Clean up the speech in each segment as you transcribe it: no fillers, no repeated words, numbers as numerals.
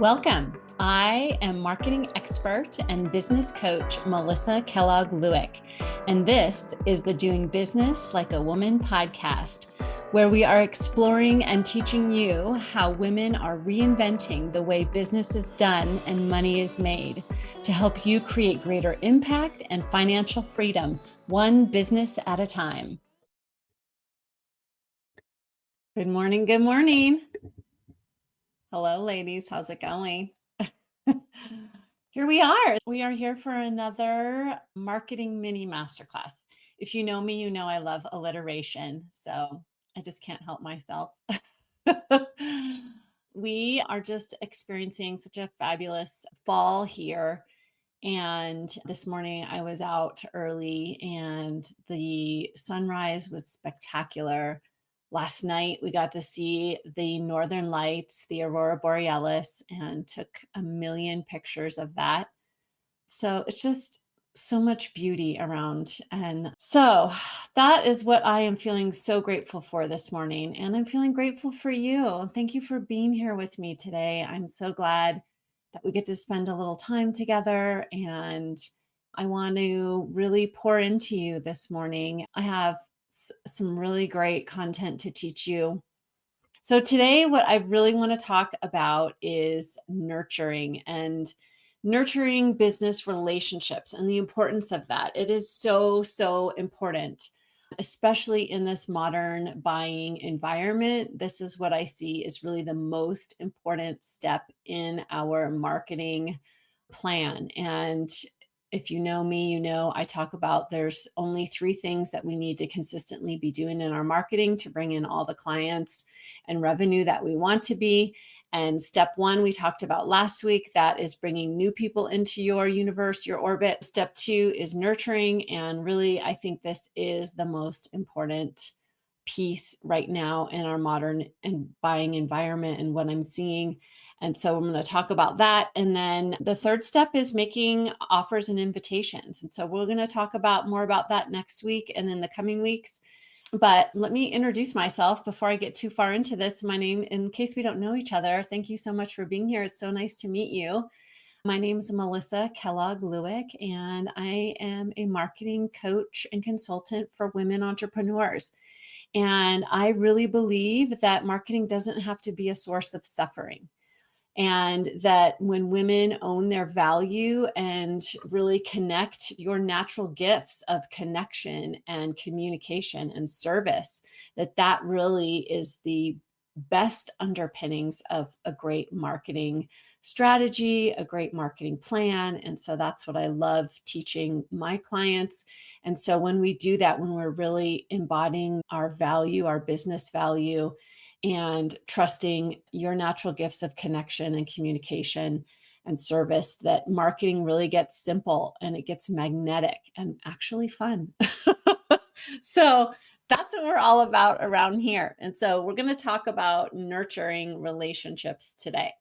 Welcome. I am marketing expert and business coach Melissa Kellogg-Lewick, and this is the Doing Business Like a Woman podcast, where we are exploring and teaching you how women are reinventing the way business is done and money is made to help you create greater impact and financial freedom, one business at a time. Good morning. Good morning. Hello, ladies. How's it going? Here we are. We are here for another marketing mini masterclass. If you know me, you know I love alliteration, so I just can't help myself. We are just experiencing such a fabulous fall here. And this morning I was out early and the sunrise was spectacular. Last night we got to see the northern lights, the aurora borealis, and took a million pictures of that. So it's just so much beauty around. And so that is what I am feeling so grateful for this morning. And I'm feeling grateful for you. Thank you for being here with me today. I'm so glad that we get to spend a little time together. And I want to really pour into you this morning. I have some really great content to teach you. So today, what I really want to talk about is nurturing business relationships and the importance of that. It is so, so important, especially in this modern buying environment. This is what I see is really the most important step in our marketing plan. And if you know me, you know I talk about there's only 3 things that we need to consistently be doing in our marketing to bring in all the clients and revenue that we want to be. And step 1, we talked about last week, that is bringing new people into your universe, your orbit. Step 2 is nurturing. And really, I think this is the most important piece right now in our modern and buying environment and what I'm seeing. And so I'm going to talk about that. And then the third step is making offers and invitations. And so we're going to talk about more about that next week and in the coming weeks. But let me introduce myself before I get too far into this. My name, in case we don't know each other, thank you so much for being here. It's so nice to meet you. My name is Melissa Kellogg-Lewick, and I am a marketing coach and consultant for women entrepreneurs. And I really believe that marketing doesn't have to be a source of suffering. And that when women own their value and really connect your natural gifts of connection and communication and service, that really is the best underpinnings of a great marketing strategy, a great marketing plan. And so that's what I love teaching my clients. And so when we do that, when we're really embodying our value, our business value, and trusting your natural gifts of connection and communication and service, that marketing really gets simple and it gets magnetic and actually fun. So that's what we're all about around here. And so we're going to talk about nurturing relationships today.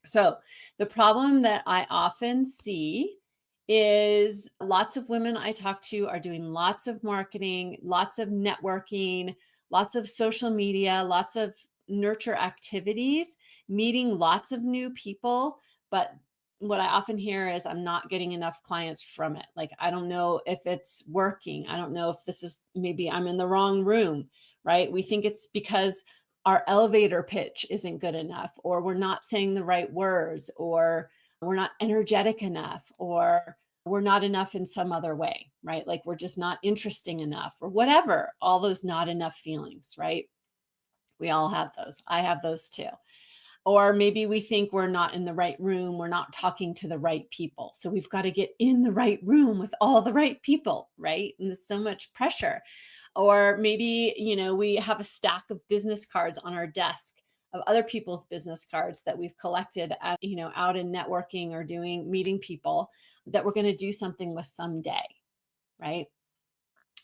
So the problem that I often see is lots of women I talk to are doing lots of marketing, lots of networking, lots of social media, lots of nurture activities, meeting lots of new people. But what I often hear is I'm not getting enough clients from it. Like, I don't know if it's working. I don't know if this is, maybe I'm in the wrong room, right? We think it's because our elevator pitch isn't good enough, or we're not saying the right words, or we're not energetic enough, or we're not enough in some other way, right? Like we're just not interesting enough, or whatever, all those not enough feelings, right? We all have those. I have those too. Or maybe we think we're not in the right room, we're not talking to the right people. So we've got to get in the right room with all the right people, right? And there's so much pressure. Or maybe, we have a stack of business cards on our desk of other people's business cards that we've collected at, out in networking or meeting people that we're going to do something with someday, right?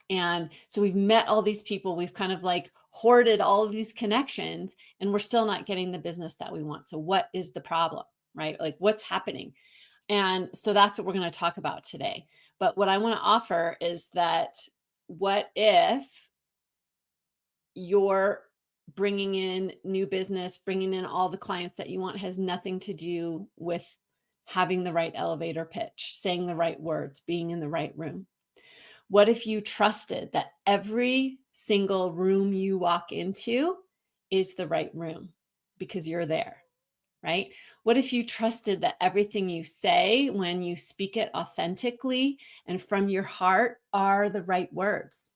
And so we've met all these people, we've kind of like hoarded all of these connections, and we're still not getting the business that we want. So what is the problem, right? Like what's happening? And so that's what we're going to talk about today. But what I want to offer is that what if your bringing in new business, bringing in all the clients that you want has nothing to do with having the right elevator pitch, saying the right words, being in the right room. What if you trusted that every single room you walk into is the right room because you're there, right? What if you trusted that everything you say when you speak it authentically and from your heart are the right words?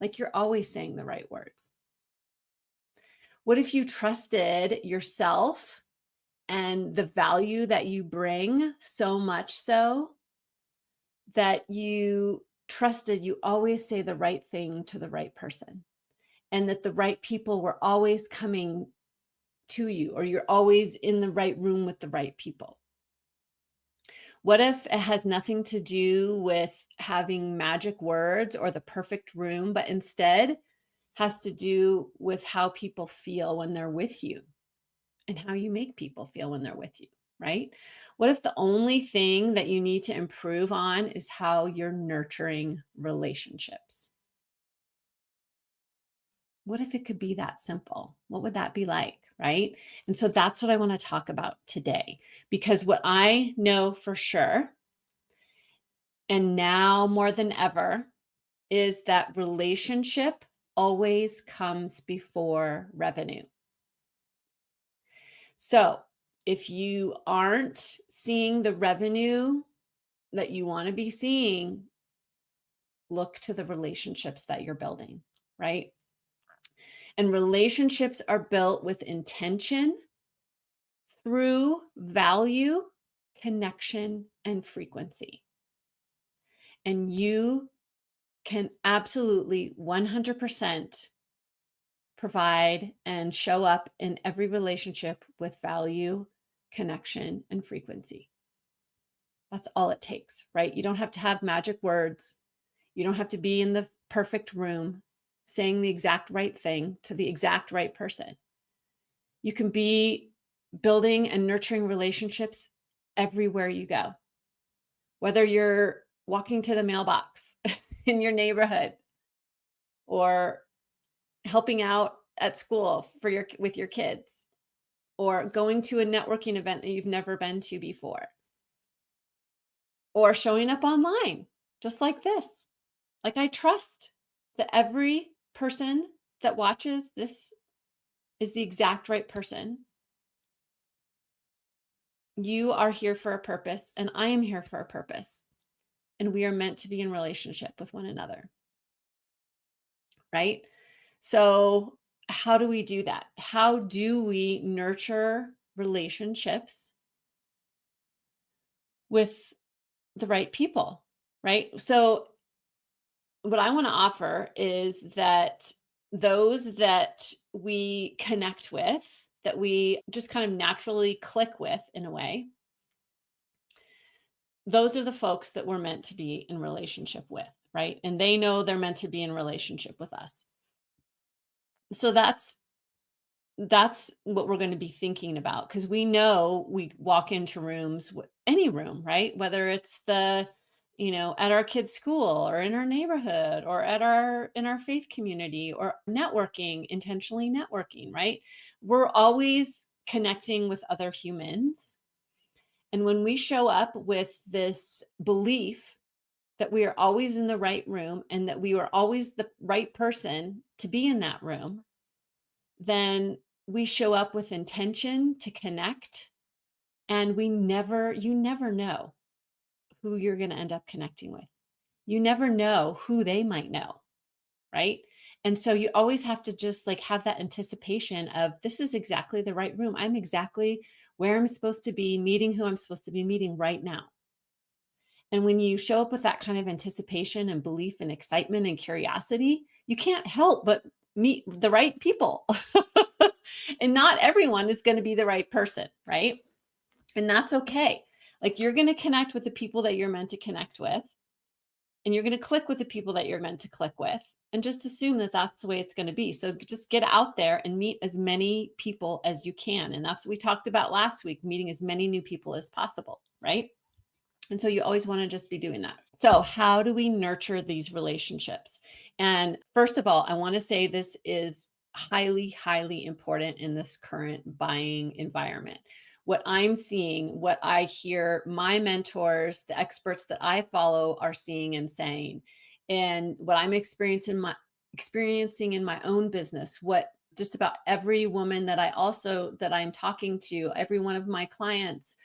Like you're always saying the right words. What if you trusted yourself and the value that you bring so much so that you trusted you always say the right thing to the right person and that the right people were always coming to you or you're always in the right room with the right people? What if it has nothing to do with having magic words or the perfect room, but instead has to do with how people feel when they're with you and how you make people feel when they're with you, right? What if the only thing that you need to improve on is how you're nurturing relationships? What if it could be that simple? What would that be like, right? And so that's what I want to talk about today, because what I know for sure, and now more than ever, is that relationship always comes before revenue. So if you aren't seeing the revenue that you want to be seeing, look to the relationships that you're building, right? And relationships are built with intention through value, connection, and frequency. And you can absolutely 100% provide and show up in every relationship with value, connection, and frequency. That's all it takes, right? You don't have to have magic words. You don't have to be in the perfect room saying the exact right thing to the exact right person. You can be building and nurturing relationships everywhere you go. Whether you're walking to the mailbox in your neighborhood or helping out at school with your kids or going to a networking event that you've never been to before or showing up online just like this. Like I trust that every person that watches this is the exact right person. You are here for a purpose and I am here for a purpose. And we are meant to be in relationship with one another. Right? So, how do we do that? How do we nurture relationships with the right people? Right? So, what I want to offer is that those that we connect with, that we just kind of naturally click with in a way, those are the folks that we're meant to be in relationship with, right? And they know they're meant to be in relationship with us. So that's what we're going to be thinking about because we know we walk into rooms, any room, right? Whether it's at our kids' school or in our neighborhood or in our faith community or networking, intentionally networking, right? We're always connecting with other humans. And when we show up with this belief that we are always in the right room and that we are always the right person to be in that room, then we show up with intention to connect. And you never know who you're going to end up connecting with. You never know who they might know. Right. And so you always have to just like have that anticipation of this is exactly the right room. I'm exactly where I'm supposed to be meeting who I'm supposed to be meeting right now. And when you show up with that kind of anticipation and belief and excitement and curiosity, you can't help but meet the right people. And not everyone is going to be the right person, right? And that's okay. Like you're going to connect with the people that you're meant to connect with, and you're going to click with the people that you're meant to click with, and just assume that that's the way it's going to be. So just get out there and meet as many people as you can. And that's what we talked about last week, meeting as many new people as possible, right? And so you always want to just be doing that. So how do we nurture these relationships? And first of all, I want to say this is highly, highly important in this current buying environment. What I'm seeing, what I hear my mentors, the experts that I follow are seeing and saying, and what I'm experiencing in my own business, what just about every woman that I'm talking to, every one of my clients,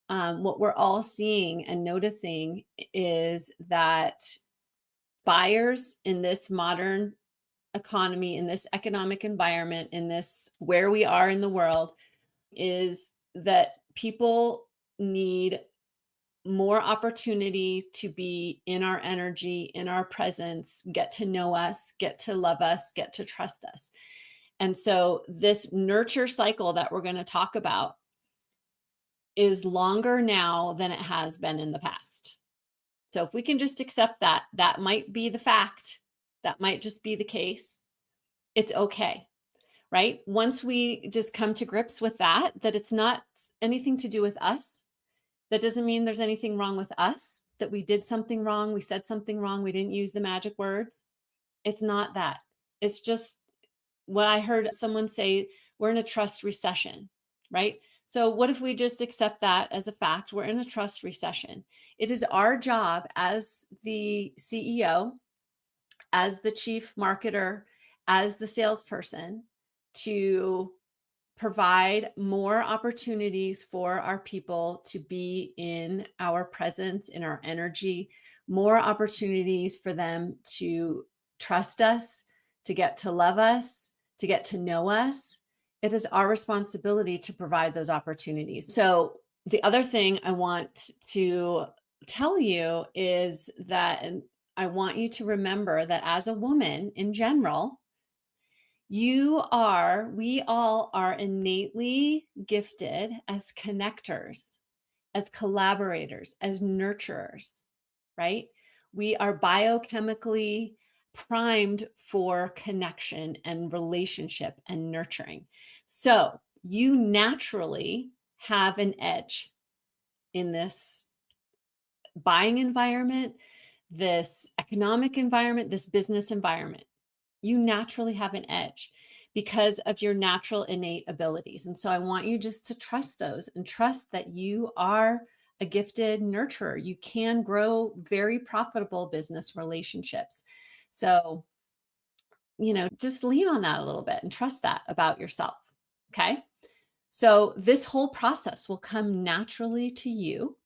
what we're all seeing and noticing is that buyers in this modern economy, in this economic environment, in this where we are in the world, is that people need more opportunity to be in our energy, in our presence, get to know us, get to love us, get to trust us. And so, this nurture cycle that we're going to talk about is longer now than it has been in the past. So, if we can just accept that, that might be the fact, that might just be the case, it's okay. Right? Once we just come to grips with that, that it's not anything to do with us, that doesn't mean there's anything wrong with us, that we did something wrong, we said something wrong, we didn't use the magic words. It's not that. It's just what I heard someone say, we're in a trust recession, right? So, what if we just accept that as a fact? We're in a trust recession. It is our job as the CEO, as the chief marketer, as the salesperson to provide more opportunities for our people to be in our presence, in our energy, more opportunities for them to trust us, to get to love us, to get to know us. It is our responsibility to provide those opportunities. So, the other thing I want to tell you is that, and I want you to remember that as a woman in general, we all are innately gifted as connectors, as collaborators, as nurturers, right? We are biochemically primed for connection and relationship and nurturing. So you naturally have an edge in this buying environment, this economic environment, this business environment. You naturally have an edge because of your natural innate abilities. And so I want you just to trust those and trust that you are a gifted nurturer. You can grow very profitable business relationships. So, just lean on that a little bit and trust that about yourself. Okay. So, this whole process will come naturally to you,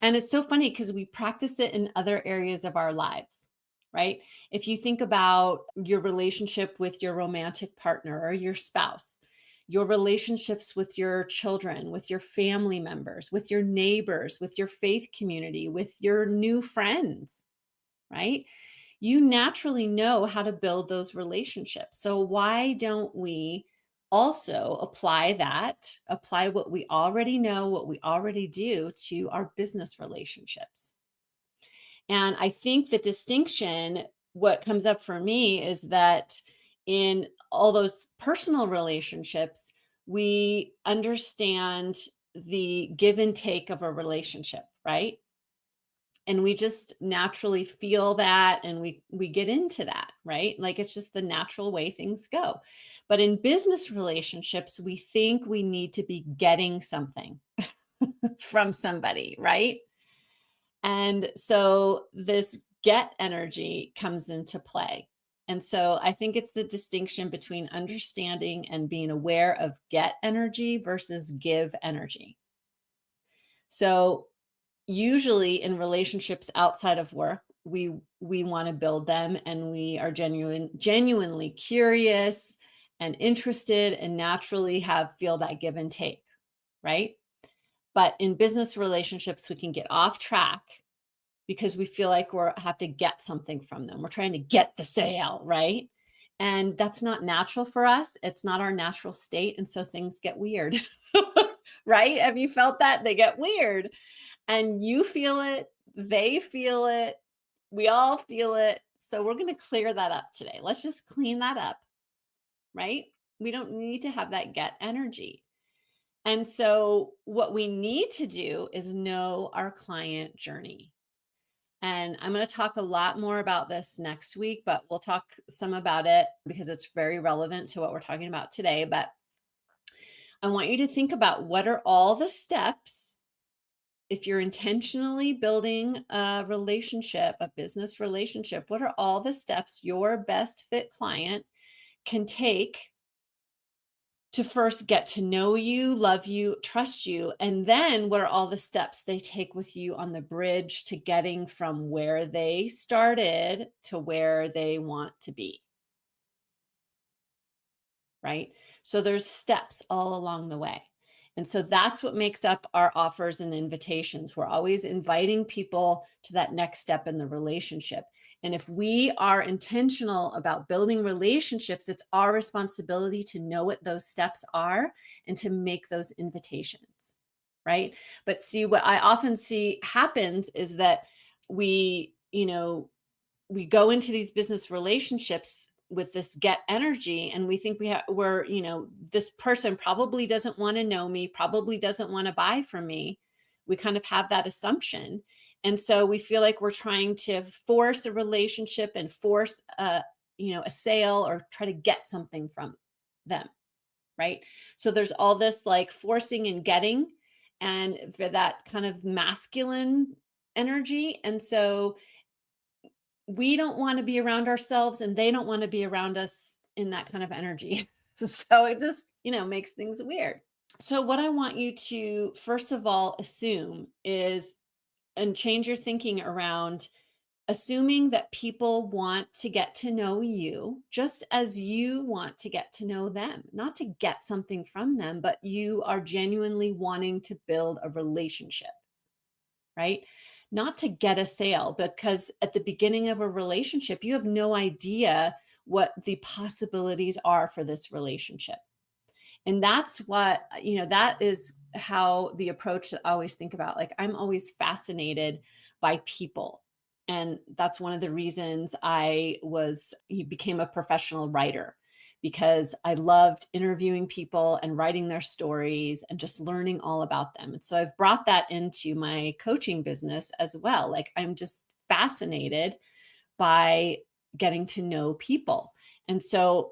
and it's so funny because we practice it in other areas of our lives, right? If you think about your relationship with your romantic partner or your spouse, your relationships with your children, with your family members, with your neighbors, with your faith community, with your new friends, right? You naturally know how to build those relationships. So why don't we also apply what we already know, what we already do to our business relationships? And I think the distinction, what comes up for me is that in all those personal relationships, we understand the give and take of a relationship, right? And we just naturally feel that, and we get into that, right? Like it's just the natural way things go. But in business relationships, we think we need to be getting something from somebody, right? And so this get energy comes into play. And so I think it's the distinction between understanding and being aware of get energy versus give energy. So usually in relationships outside of work, we want to build them, and we are genuinely curious and interested and naturally feel that give and take, right? But in business relationships, we can get off track because we feel like we have to get something from them. We're trying to get the sale, right? And that's not natural for us. It's not our natural state. And so things get weird, right? Have you felt that? They get weird, and you feel it, they feel it, we all feel it. So we're going to clear that up today. Let's just clean that up, right? We don't need to have that get energy. And so what we need to do is know our client journey. And I'm going to talk a lot more about this next week, but we'll talk some about it because it's very relevant to what we're talking about today. But I want you to think about what are all the steps if you're intentionally building a relationship, a business relationship, what are all the steps your best fit client can take to first get to know you, love you, trust you? And then what are all the steps they take with you on the bridge to getting from where they started to where they want to be? Right? So there's steps all along the way. And so that's what makes up our offers and invitations. We're always inviting people to that next step in the relationship. And if we are intentional about building relationships, it's our responsibility to know what those steps are and to make those invitations. Right. But see, what I often see happens is that we go into these business relationships with this get energy, and we think this person probably doesn't want to know me, probably doesn't want to buy from me. We kind of have that assumption, and so we feel like we're trying to force a relationship and force a sale or try to get something from them, right? So there's all this like forcing and getting, and for that kind of masculine energy. And so we don't want to be around ourselves and they don't want to be around us in that kind of energy. So it just, makes things weird. So what I want you to first of all assume is and change your thinking around assuming that people want to get to know you just as you want to get to know them, not to get something from them, but you are genuinely wanting to build a relationship, right? Not to get a sale, because at the beginning of a relationship, you have no idea what the possibilities are for this relationship. And that's what, that is how the approach that I always think about. Like, I'm always fascinated by people. And that's one of the reasons became a professional writer, because I loved interviewing people and writing their stories and just learning all about them. And so I've brought that into my coaching business as well. Like, I'm just fascinated by getting to know people. And so,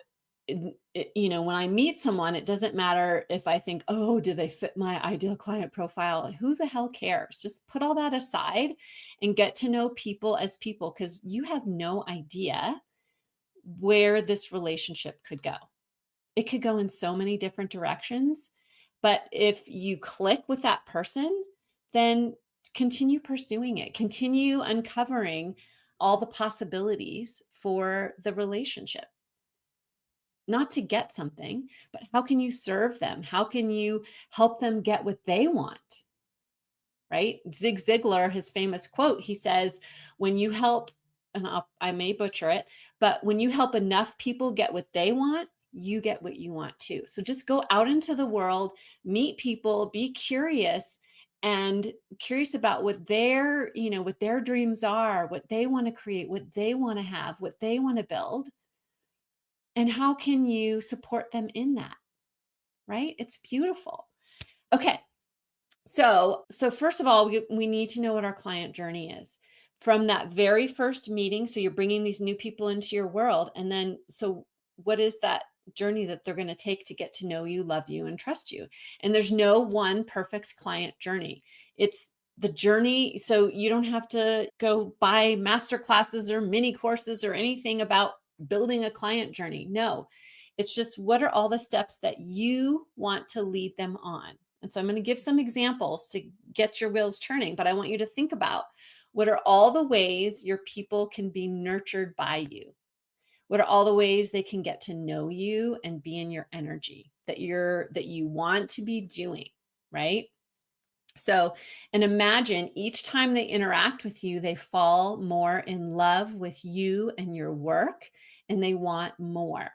when I meet someone, it doesn't matter if I think, oh, do they fit my ideal client profile? Who the hell cares? Just put all that aside and get to know people as people, because you have no idea where this relationship could go. It could go in so many different directions. But if you click with that person, then continue pursuing it, continue uncovering all the possibilities for the relationship. Not to get something, but how can you serve them? How can you help them get what they want? Right? Zig Ziglar, his famous quote, he says, when you help, and I may butcher it, but when you help enough people get what they want, you get what you want too. So just go out into the world, meet people, be curious, and curious about what their dreams are, what they want to create, what they want to have, what they want to build, and how can you support them in that, right? It's beautiful. Okay. So first of all, we need to know what our client journey is from that very first meeting. So you're bringing these new people into your world. And then, so what is that journey that they're going to take to get to know you, love you, and trust you? And there's no one perfect client journey. It's the journey. So you don't have to go buy master classes or mini courses or anything about building a client journey. No, it's just what are all the steps that you want to lead them on? And so I'm going to give some examples to get your wheels turning, but I want you to think about what are all the ways your people can be nurtured by you? What are all the ways they can get to know you and be in your energy that you want to be doing, right? So, and imagine each time they interact with you, they fall more in love with you and your work, and they want more.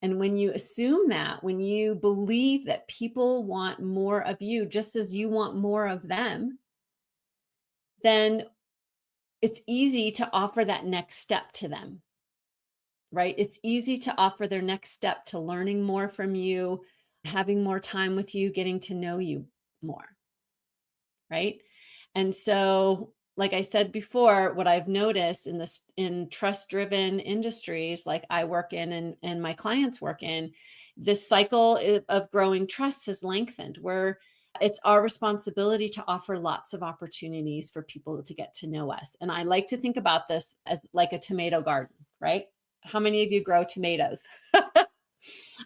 And when you assume that, when you believe that people want more of you just as you want more of them, then it's easy to offer that next step to them, right? It's easy to offer their next step to learning more from you, having more time with you, getting to know you more, right? And so like I said before, what I've noticed in this, in trust-driven industries like I work in and my clients work in, this cycle of growing trust has lengthened, where it's our responsibility to offer lots of opportunities for people to get to know us. And I like to think about this as like a tomato garden, right? How many of you grow tomatoes?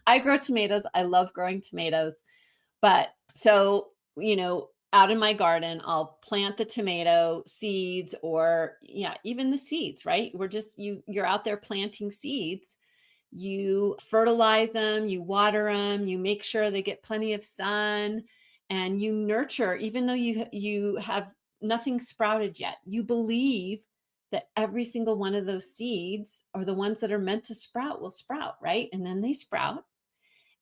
I grow tomatoes. I love growing tomatoes. But so, out in my garden, I'll plant the tomato seeds, or yeah, even the seeds, right? We're just you're out there planting seeds. You fertilize them, you water them, you make sure they get plenty of sun, and you nurture even though you have nothing sprouted yet. You believe that every single one of those seeds, or the ones that are meant to sprout, will sprout, right? And then they sprout,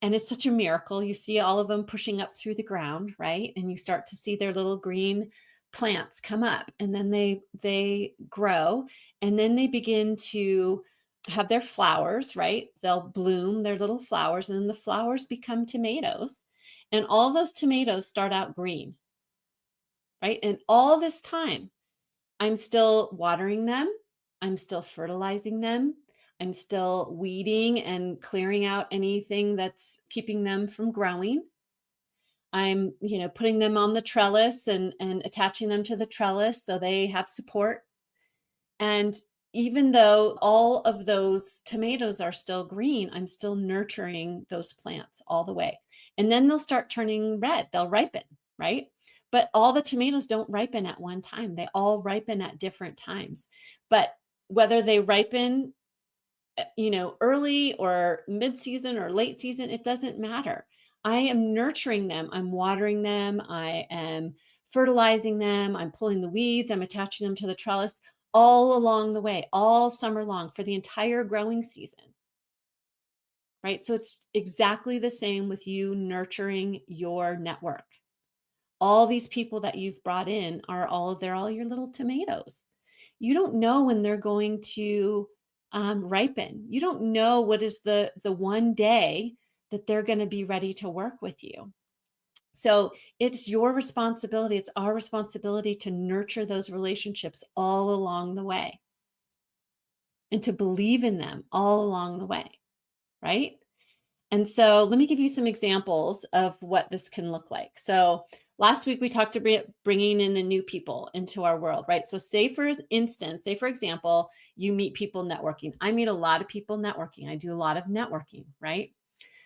and it's such a miracle. You see all of them pushing up through the ground, right? And you start to see their little green plants come up, and then they grow, and then they begin to have their flowers, right? They'll bloom their little flowers, and then the flowers become tomatoes. And all those tomatoes start out green, right? And all this time, I'm still watering them. I'm still fertilizing them. I'm still weeding and clearing out anything that's keeping them from growing. I'm, putting them on the trellis and attaching them to the trellis so they have support. And even though all of those tomatoes are still green, I'm still nurturing those plants all the way. And then they'll start turning red. They'll ripen, right? But all the tomatoes don't ripen at one time. They all ripen at different times. But whether they ripen, early or mid-season or late season, it doesn't matter. I am nurturing them. I'm watering them. I am fertilizing them. I'm pulling the weeds. I'm attaching them to the trellis all along the way, all summer long, for the entire growing season, right? So it's exactly the same with you nurturing your network. All these people that you've brought in they're all your little tomatoes. You don't know when they're going to ripen. You don't know what is the one day that they're going to be ready to work with you. So it's your responsibility. It's our responsibility to nurture those relationships all along the way, and to believe in them all along the way, right? And so let me give you some examples of what this can look like. So last week we talked about bringing in the new people into our world, right? So say for example, you meet people networking. I meet a lot of people networking. I do a lot of networking, right?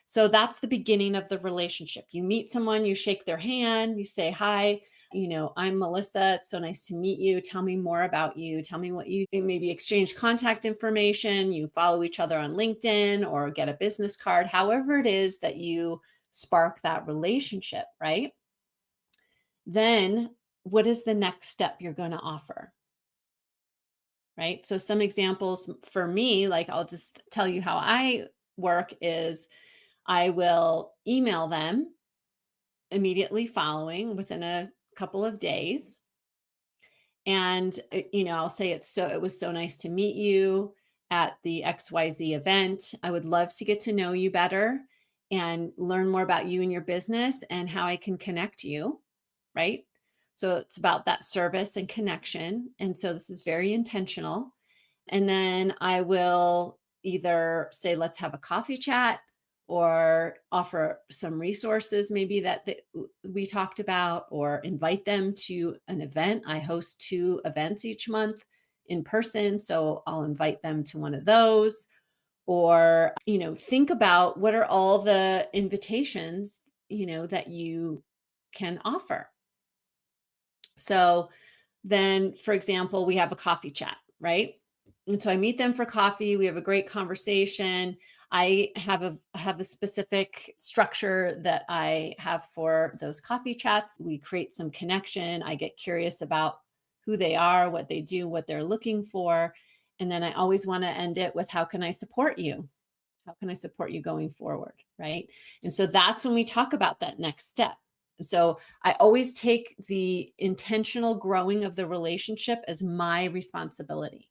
So that's the beginning of the relationship. You meet someone, you shake their hand, you say, hi, I'm Melissa. It's so nice to meet you. Tell me more about you. Tell me what you do. Maybe exchange contact information. You follow each other on LinkedIn or get a business card, however it is that you spark that relationship, right? Then what is the next step you're going to offer? Right? So some examples for me, like I'll just tell you how I work, is I will email them immediately following, within a couple of days. And, I'll say it was so nice to meet you at the XYZ event. I would love to get to know you better and learn more about you and your business and how I can connect you, right? So it's about that service and connection. And so this is very intentional. And then I will either say, let's have a coffee chat, or offer some resources maybe that we talked about, or invite them to an event. I host 2 events each month in person. So I'll invite them to one of those. Or, think about what are all the invitations, that you can offer. So then, for example, we have a coffee chat, right? And so I meet them for coffee. We have a great conversation. I have a specific structure that I have for those coffee chats. We create some connection. I get curious about who they are, what they do, what they're looking for. And then I always want to end it with, how can I support you? How can I support you going forward? Right. And so that's when we talk about that next step. So I always take the intentional growing of the relationship as my responsibility.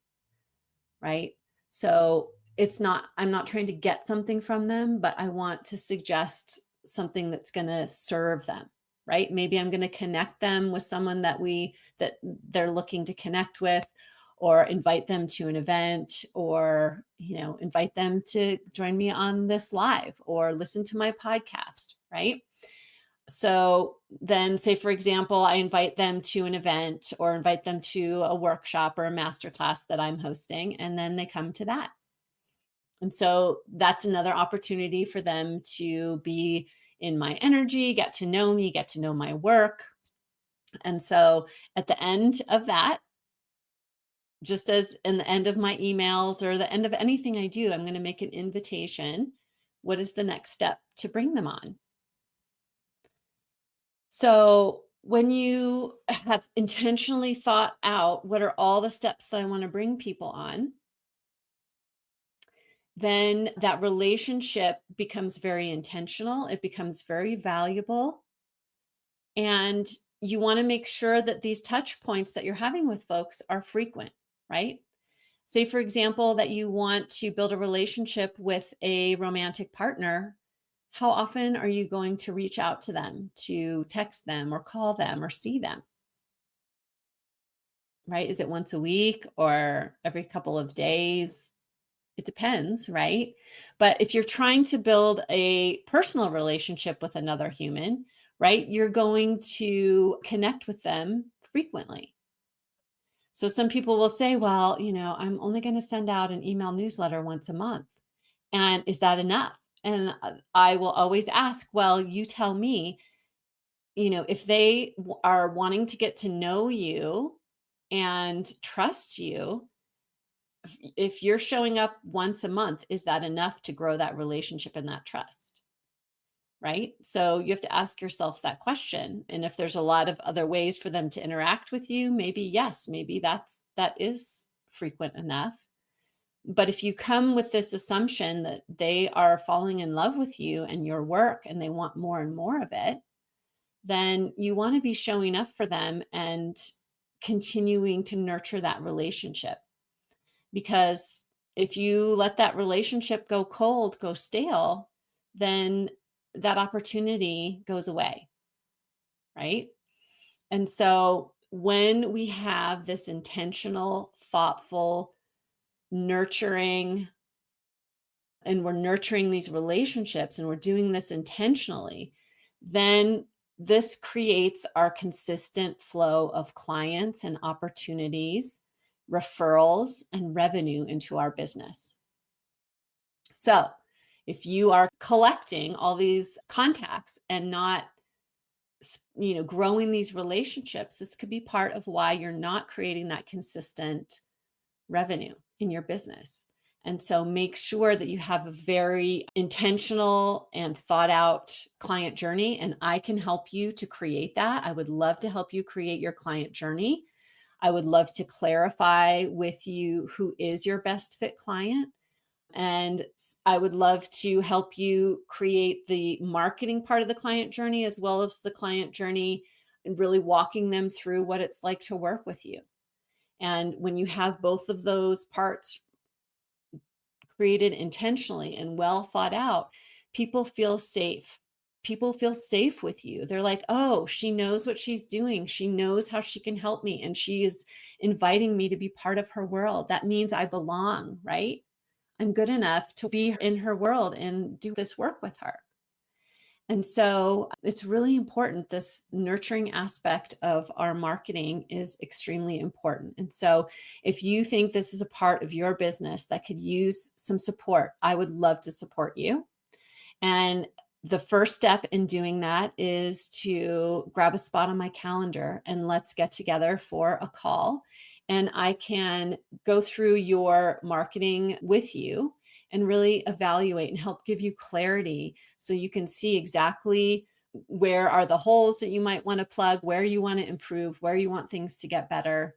Right. So I'm not trying to get something from them, but I want to suggest something that's going to serve them. right? Maybe I'm going to connect them with someone that they're looking to connect with, or invite them to an event, or, invite them to join me on this live or listen to my podcast, right? So then, say, for example, I invite them to an event or invite them to a workshop or a masterclass that I'm hosting, and then they come to that. And so that's another opportunity for them to be in my energy, get to know me, get to know my work. And so at the end of that, just as in the end of my emails or the end of anything I do, I'm going to make an invitation. What is the next step to bring them on? So when you have intentionally thought out what are all the steps that I want to bring people on, then that relationship becomes very intentional. It becomes very valuable. And you want to make sure that these touch points that you're having with folks are frequent, right? Say, for example, that you want to build a relationship with a romantic partner. How often are you going to reach out to them, to text them or call them or see them? Right? Is it once a week or every couple of days? It depends, right? But if you're trying to build a personal relationship with another human, right, you're going to connect with them frequently. So some people will say, well, I'm only going to send out an email newsletter once a month. And is that enough? And I will always ask, well, you tell me, if they are wanting to get to know you and trust you, if you're showing up once a month, is that enough to grow that relationship and that trust? Right? So you have to ask yourself that question. And if there's a lot of other ways for them to interact with you, maybe yes, maybe that is frequent enough. But if you come with this assumption that they are falling in love with you and your work and they want more and more of it, then you want to be showing up for them and continuing to nurture that relationship. Because if you let that relationship go cold, go stale, then that opportunity goes away, right? And so when we have this intentional, thoughtful, nurturing, and we're nurturing these relationships and we're doing this intentionally, then this creates our consistent flow of clients and opportunities, referrals, and revenue into our business. So if you are collecting all these contacts and not growing these relationships, this could be part of why you're not creating that consistent revenue in your business. And so make sure that you have a very intentional and thought out client journey. And I can help you to create that. I would love to help you create your client journey. I would love to clarify with you who is your best fit client. And I would love to help you create the marketing part of the client journey as well as the client journey, and really walking them through what it's like to work with you. And when you have both of those parts created intentionally and well thought out, people feel safe. People feel safe with you. They're like, oh, she knows what she's doing. She knows how she can help me. And she is inviting me to be part of her world. That means I belong, right? I'm good enough to be in her world and do this work with her. And so it's really important. This nurturing aspect of our marketing is extremely important. And so if you think this is a part of your business that could use some support, I would love to support you. And the first step in doing that is to grab a spot on my calendar and let's get together for a call. And I can go through your marketing with you and really evaluate and help give you clarity so you can see exactly where are the holes that you might want to plug, where you want to improve, where you want things to get better.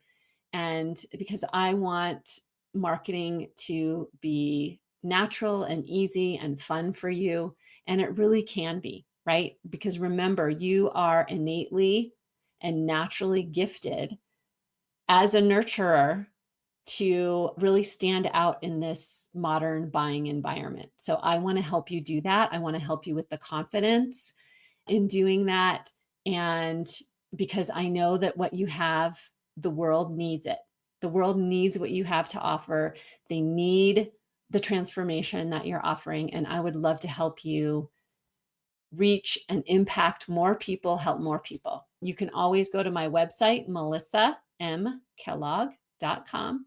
And because I want marketing to be natural and easy and fun for you, and it really can be, right? Because remember, you are innately and naturally gifted as a nurturer to really stand out in this modern buying environment. So I want to help you do that. I want to help you with the confidence in doing that. And because I know that what you have, the world needs it. The world needs what you have to offer. They need the transformation that you're offering. And I would love to help you reach and impact more people, help more people. You can always go to my website, melissamkellogg.com.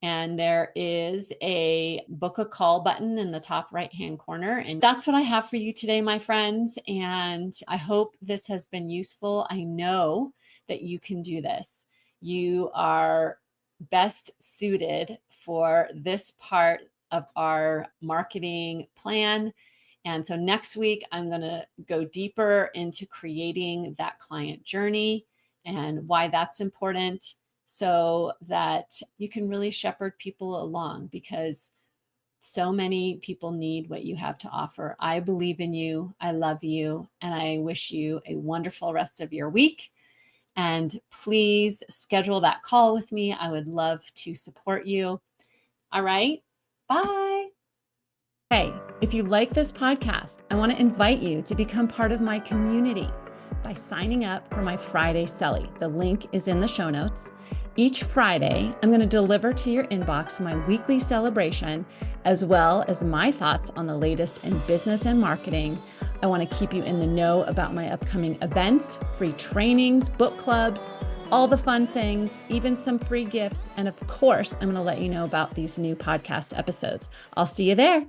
And there is a book a call button in the top right hand corner. And that's what I have for you today, my friends. And I hope this has been useful. I know that you can do this. You are best suited for this part of our marketing plan. And so next week, I'm going to go deeper into creating that client journey and why that's important, so that you can really shepherd people along, because so many people need what you have to offer. I believe in you. I love you. And I wish you a wonderful rest of your week. And please schedule that call with me. I would love to support you. All right. Bye. Hey, if you like this podcast, I want to invite you to become part of my community by signing up for my Friday Selly. The link is in the show notes. Each Friday, I'm going to deliver to your inbox my weekly celebration, as well as my thoughts on the latest in business and marketing. I want to keep you in the know about my upcoming events, free trainings, book clubs, all the fun things, even some free gifts. And of course, I'm going to let you know about these new podcast episodes. I'll see you there.